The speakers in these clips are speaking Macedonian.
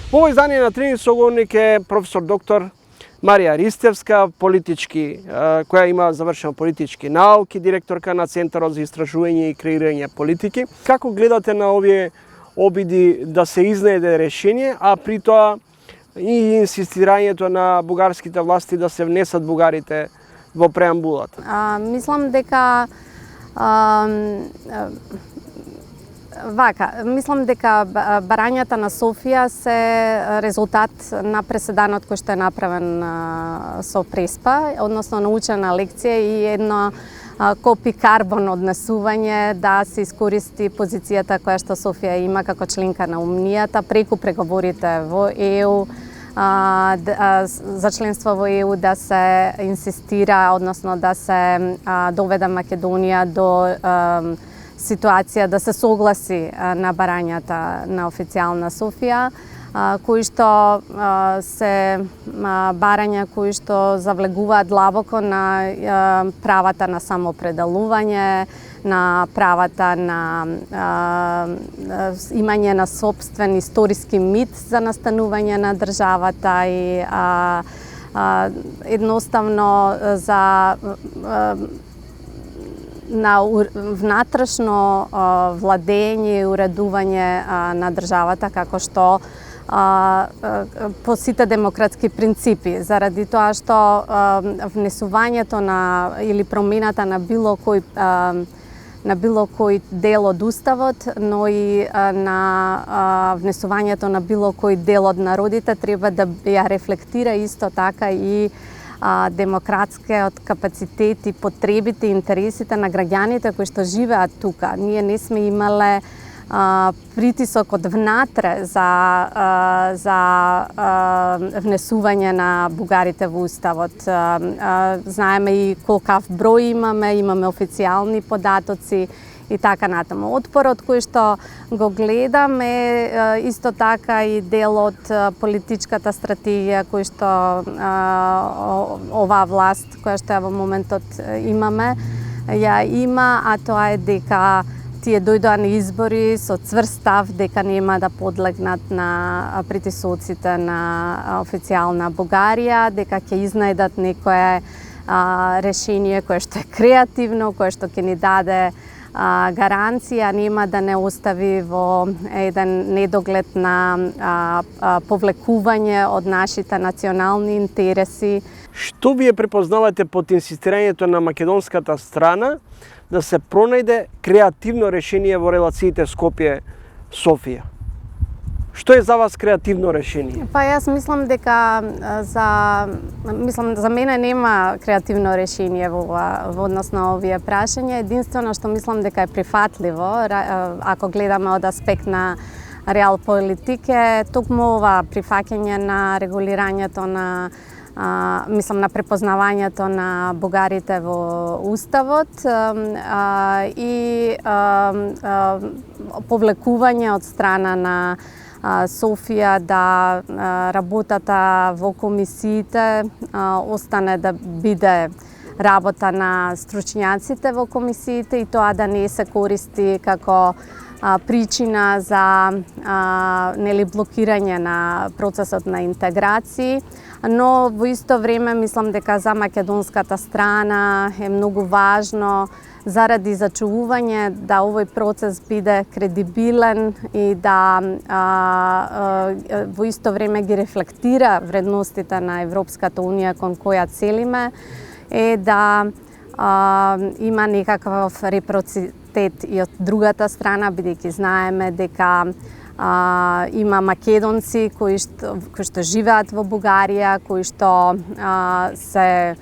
Во овој издание на Тренинг соговорник е професор доктор Марија Ристевска, која има завршено политички науки, директорка на Центарот за истражување и креирање политики. Како гледате на овие обиди да се изнајде решение, а при тоа и инсистирањето на бугарските власти да се внесат бугарите во преамбулата? Мислам дека барањата на Софија се резултат на преседанот кој што е направен со Преспа, односно научена лекција и едно копи карбон однесување да се искористи позицијата која што Софија има како членка на Унијата преку преговорите во ЕУ за членство во ЕУ да се инсистира, односно да се доведе Македонија до ситуација да се согласи на барањата на официјална Софија, кои што се барања кои што завлегуваат длабоко на правата на самоопределување, на правата на имање на сопствен историски мит за настанување на државата и едноставно за на внатрешно владење и уредување на државата како што по сите демократски принципи, заради тоа што внесувањето на или промената на било кој дел од уставот, но и на внесувањето на било кој дел од народите треба да ја рефлектира исто така и демократскиот капацитет и потребите и интересите на граѓаните кои што живеат тука. Ние не сме имале притисок од внатре за внесување на бугарите во уставот. Знаеме и колкав број имаме официјални податоци и така натаму. Отпорот кој што го гледам е исто така и дел од политичката стратегија кој што оваа власт, која што во моментот имаме, ја има, а тоа е дека тие дојдоа на избори со цврст став дека нема да подлегнат на притисоците на официјална Бугарија, дека ќе изнајдат некое решение кое што е креативно, кое што ќе ни даде гаранција, нема да не остави во еден недоглед на повлекување од нашите национални интереси. Што вие препознавате под инсистирањето на македонската страна да се пронајде креативно решение во релациите Скопје-Софија? Што е за вас креативно решение? Па јас мислам дека за мене нема креативно решение во однос на овие прашања. Единствено што мислам дека е прифатливо, ако гледаме од аспект на реал политике, токму ова прифаќање на регулирањето на на препознавањето на бугарите во уставот и повлекување од страна на Софија да работата во комисиите остане да биде работа на стручњаците во комисиите и тоа да не се користи како причина за блокирање на процесот на интеграција, но во исто време мислам дека за македонската страна е многу важно заради зачувување да овој процес биде кредибилен и да во исто време ги рефлектира вредностите на Европската Унија кон која целиме, е да има некаков репроцитет и од другата страна, бидејќи знаеме дека има македонци кои што живеат во Бугарија, кои што се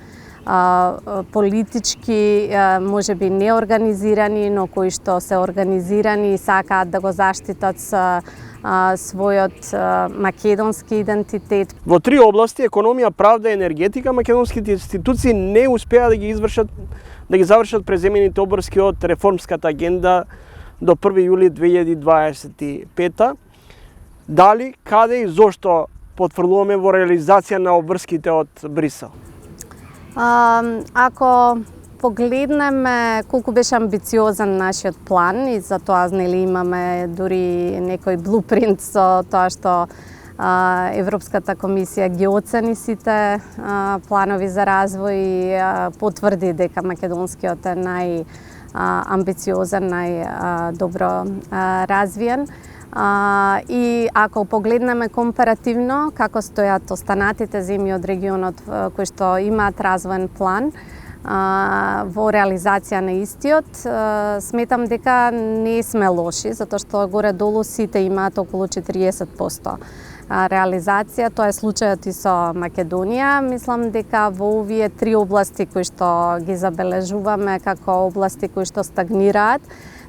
политички можеби неорганизирани, но кои што се организирани и сакаат да го заштитат својот македонски идентитет. Во три области, економија, правда и енергетика, македонските институции не успеа да ги завршат преземените обврски од реформската агенда до 1 јули 2025. Дали, каде и зошто потврлуваме во реализација на обврските од Брисел? Ако погледнеме колку беше амбициозен нашиот план и за тоа имаме дури некој блупринт со тоа што Европската комисија ги оцени сите планови за развој и потврди дека македонскиот е најамбициозен, најдобро развиен. И ако погледнеме компаративно како стојат останатите земји од регионот кои што имаат развоен план во реализација на истиот, сметам дека не сме лоши, затоа што горе-долу сите имаат околу 40% реализација. Тоа е случајот и со Македонија. Мислам дека во овие три области кои што ги забележуваме како области кои што стагнираат,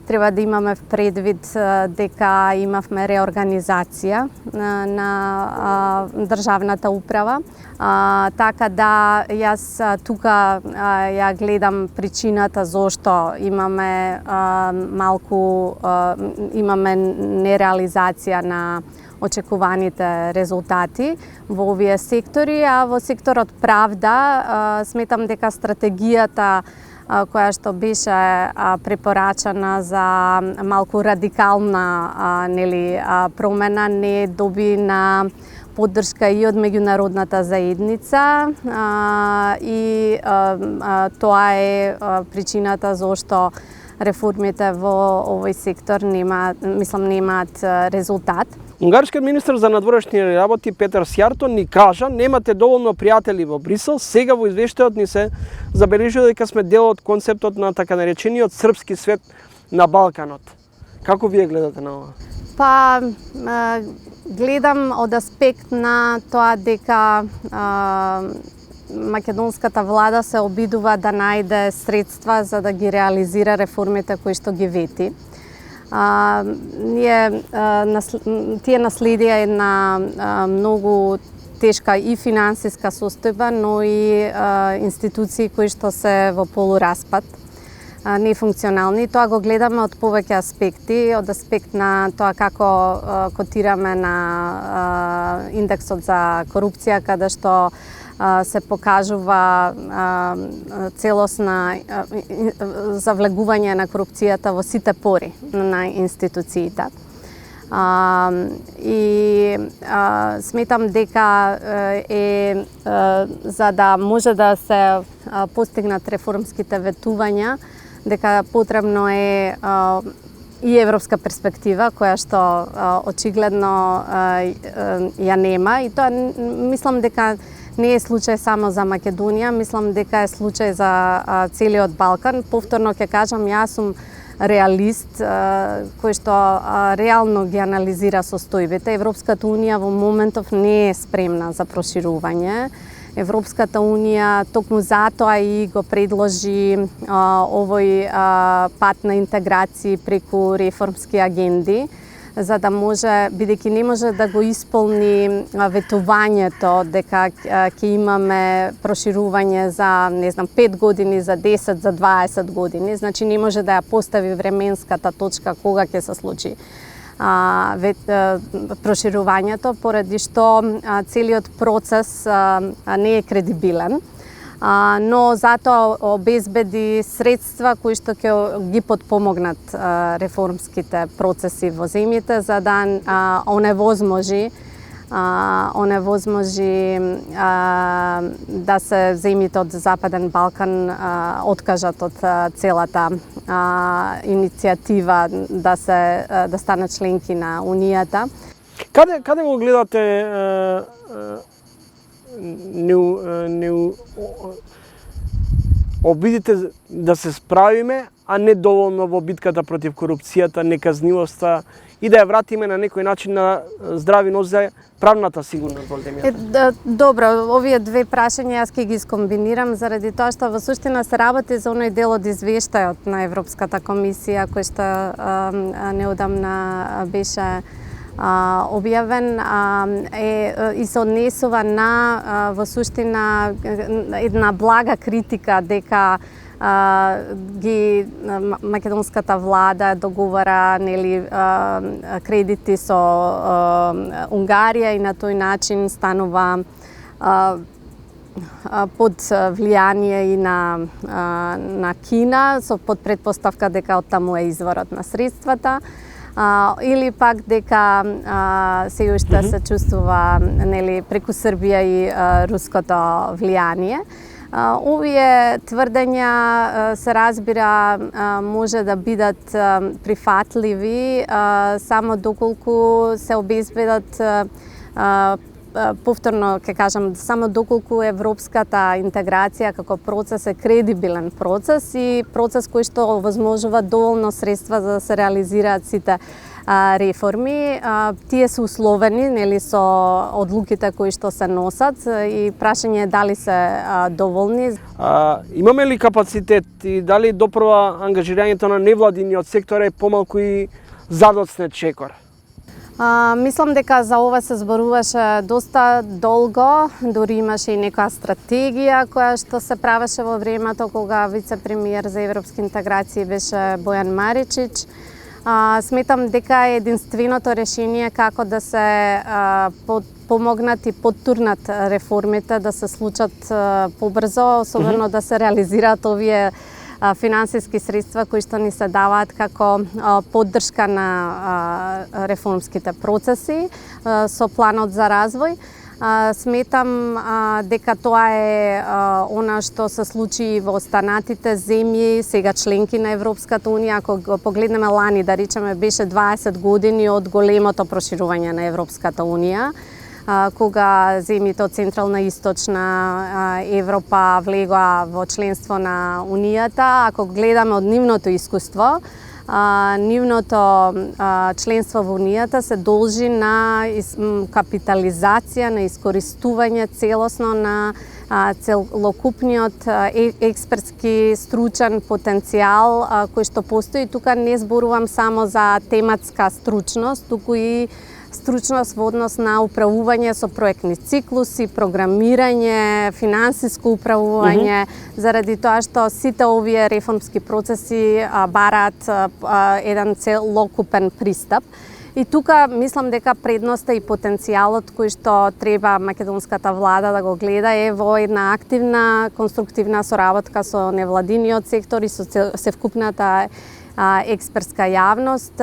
треба да имаме предвид дека имавме реорганизација на државната управа. Така да јас тука ја гледам причината зошто имаме имаме нереализација на очекуваните резултати во овие сектори, а во секторот правда сметам дека стратегијата која што беше препорачана за малку радикална промена не доби на поддршка и од меѓународната заедница и тоа е причината зошто реформите во овој сектор немаат резултат. Унгарскиот министер за надворешни работи Петер Сјартон ни кажа: немате доволно пријатели во Брисел. Сега во извештајот ни се забележува дека сме дел од концептот на така наречениот српски свет на Балканот. Како вие гледате на ова? Па гледам од аспект на тоа дека македонската влада се обидува да најде средства за да ги реализира реформите кои што ги вети. Тие наследија една многу тешка и финансиска состојба, но и институции кои што се во полураспад, нефункционални. Тоа го гледаме од повеќе аспекти, од аспект на тоа како котираме на индексот за корупција, каде што се покажува целосна завлегување на корупцијата во сите пори на институциите. И сметам дека за да може да се постигнат реформските ветувања, дека потребно е и европска перспектива, која што очигледно ја нема, и тоа мислам дека не е случај само за Македонија, мислам дека е случај за целиот Балкан. Повторно ќе кажам, јас сум реалист кој што реално ги анализира состојбите. Европската унија во моментов не е спремна за проширување. Европската унија токму затоа и го предложи овој пат на интеграција преку реформски агенди, за да може, бидејќи не може да го исполни ветувањето дека ќе имаме проширување за, 5 години, за 10, за 20 години, значи не може да ја постави временската точка кога ќе се случи проширувањето, поради што целиот процес не е кредибилен. Но затоа обезбеди средства кои што ќе ги потпомогнат реформските процеси во земјите, за да оневозможи да се земјите од Западен Балкан откажат од целата иницијатива да станат членки на Унијата. Каде го гледате обидите да се справиме, а не доволно во битката против корупцијата, неказнивоста и да ја вратиме на некој начин на здрави нозе за правната сигурност во земјата? Добро, овие две прашања јас ќе ги скомбинирам заради тоа што во суштина се работи за оној дел од извештајот на Европската комисија кој што неодамна беше објавен и се однесува на во суштина една блага критика дека македонската влада договара кредити со Унгарија и на тој начин станува под влијание и на Кина, под предпоставка дека оттаму е изворот на средствата. или пак дека се уште се чувствува нели преку Србија и руското влијание. Овие тврдења се разбира може да бидат прифатливи само доколку се обезбедат повторно ќе кажам, само доколку европската интеграција како процес е кредибилен процес и процес кој што овозможува доволно средства за да се реализираат сите реформи. Тие се условени нели со одлуките кои што се носат и прашање е дали се доволни. Имаме ли капацитет и дали допрва ангажирањето на невладиниот сектор е помалку и задоцнет чекор? Мислам дека за ова се зборуваше доста долго, дури имаше и некоја стратегија која што се правеше во времето кога вице-премиер за европски интеграции беше Бојан Маричич. Сметам дека е единственото решение како да се помогнат и поттурнат реформите, да се случат побрзо, особено да се реализираат овие финансиски средства кои што ни се даваат како поддршка на реформските процеси со планот за развој. Сметам дека тоа е она што се случи во останатите земји, сега членки на Европската унија. Ако го погледнеме лани, да речеме, беше 20 години од големото проширување на Европската унија, кога земјите од Централна и Источна Европа влегоа во членство на Унијата. Ако гледаме од нивното искуство, нивното членство во Унијата се должи на капитализација, на искористување целосно на целокупниот експертски стручен потенцијал кој што постои. Тука не зборувам само за тематска стручност, туку и стручност во однос на управување со проектни циклуси, програмирање, финансиско управување, заради тоа што сите овие реформски процеси бараат еден целокупен пристап. И тука мислам дека предноста и потенцијалот кој што треба македонската влада да го гледа е во една активна, конструктивна соработка со невладиниот сектор и со севкупната експертска јавност,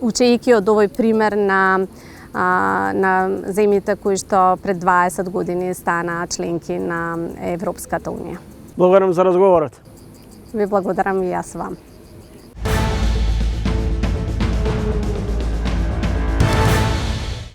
учејќи од овој пример на земјите кои што пред 20 години станаа членки на Европската унија. Благодарам за разговорот. Ви благодарам и јас вам.